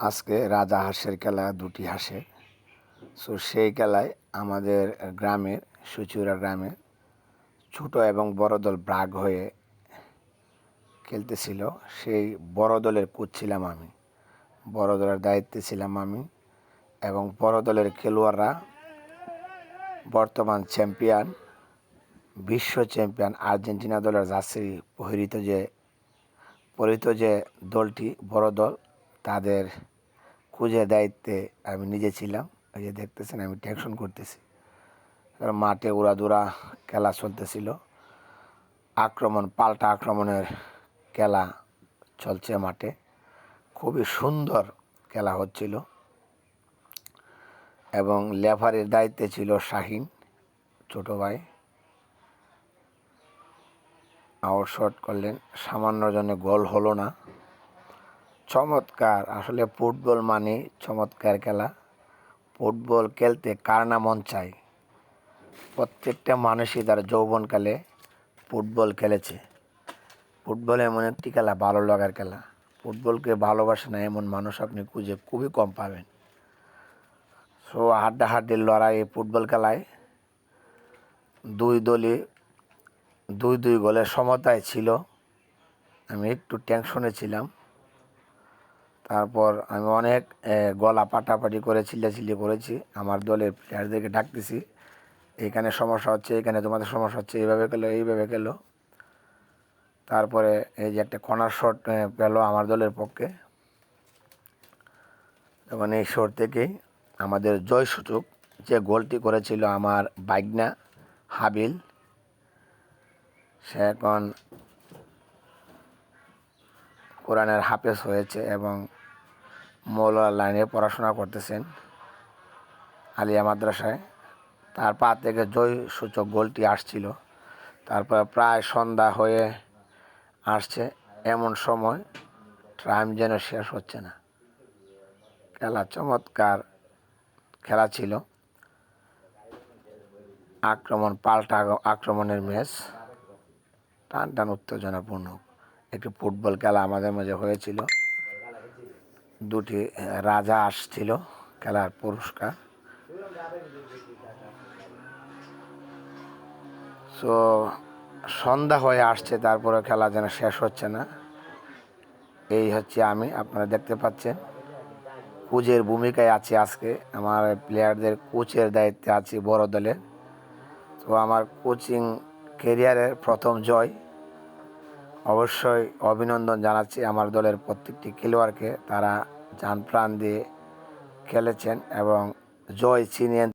আজকে রাজা হাঁসের খেলা, দুটি হাঁসের। সো সেই খেলায় আমাদের গ্রামের সুচুরা গ্রামে ছোট এবং বড় দল ভাগ হয়ে খেলতেছিল। সেই বড় দলের কোচ ছিলাম আমি, বড় দলের দায়িত্বে ছিলাম আমি। এবং বড় দলের খেলোয়াড়রা বর্তমান চ্যাম্পিয়ন, বিশ্ব চ্যাম্পিয়ন আর্জেন্টিনা দলের জার্সি পরিহিত যে দলটি, বড় দল, তাদের কোচের দায়িত্বে আমি নিজে ছিলাম। এই যে দেখতেছেন আমি টেকশন করতেছি। মাঠে উড়াদুরা খেলা চলতেছিল, পাল্টা আক্রমণের খেলা চলছে মাঠে। খুবই সুন্দর খেলা হচ্ছিল এবং লেফারির দায়িত্বে ছিল শাহিন, ছোট ভাই। আউটশট করলেন, সামান্য জন্য গোল হলো না। চমৎকার, আসলে ফুটবল মানে চমৎকার খেলা। ফুটবল খেলতে কার না মন চায়? প্রত্যেকটা মানুষই তার যৌবনকালে ফুটবল খেলেছে। ফুটবল এমন একটি খেলা, ভালো লাগার খেলা। ফুটবলকে ভালোবাসে না এমন মানুষ আপনি খুঁজে খুবই কম পাবেন। সো হাড্ডাহাড্ডির লড়াই ফুটবল খেলায় দুই গোলের সমতায় ছিল। আমি একটু টেনশনে ছিলাম। তারপর আমি অনেক গলা পাটাপাটি করে চিল্লাচিল্লি করেছি। আমার দলের প্লেয়ারদেরকে ডাকতেছি, এইখানে সমস্যা হচ্ছে, এখানে তোমাদের সমস্যা হচ্ছে, এইভাবে খেলো। তারপরে এই যে একটা কর্নার শট পেল আমার দলের পক্ষে। তখন এই শট থেকেই আমাদের জয়সূচক যে গোলটি করেছিল আমার ভাগনা হাবিল, সে এখন কোরআনের হাফেজ হয়েছে এবং মৌলানা লাইনে পড়াশোনা করতেছেন আলিয়া মাদ্রাসায়। তার পা থেকে জয়সূচক গোলটি আসছিল। তারপর প্রায় সন্ধ্যা হয়ে আসছে, এমন সময় টাইম যেন শেষ হচ্ছে না। খেলা চমৎকার খেলা ছিল, পাল্টা আক্রমণের ম্যাচ, টান উত্তেজনাপূর্ণ একটি ফুটবল খেলা আমাদের মাঝে হয়েছিল। দুটি রাজা আসছিল খেলার পুরস্কার। সো সন্ধ্যা হয়ে আসছে, তারপরে খেলা যেন শেষ হচ্ছে না। এই হচ্ছে আমি, আপনারা দেখতে পাচ্ছেন কোচের ভূমিকায় আছি আজকে। আমার প্লেয়ারদের কোচের দায়িত্বে আছি বড় দলের। তো আমার কোচিং ক্যারিয়ারের প্রথম জয়। অবশ্যই অভিনন্দন জানাচ্ছি আমার দলের প্রত্যেকটি খেলোয়াড়কে। তারা জান প্রাণ দিয়ে খেলেছেন এবং জয় ছিনিয়ে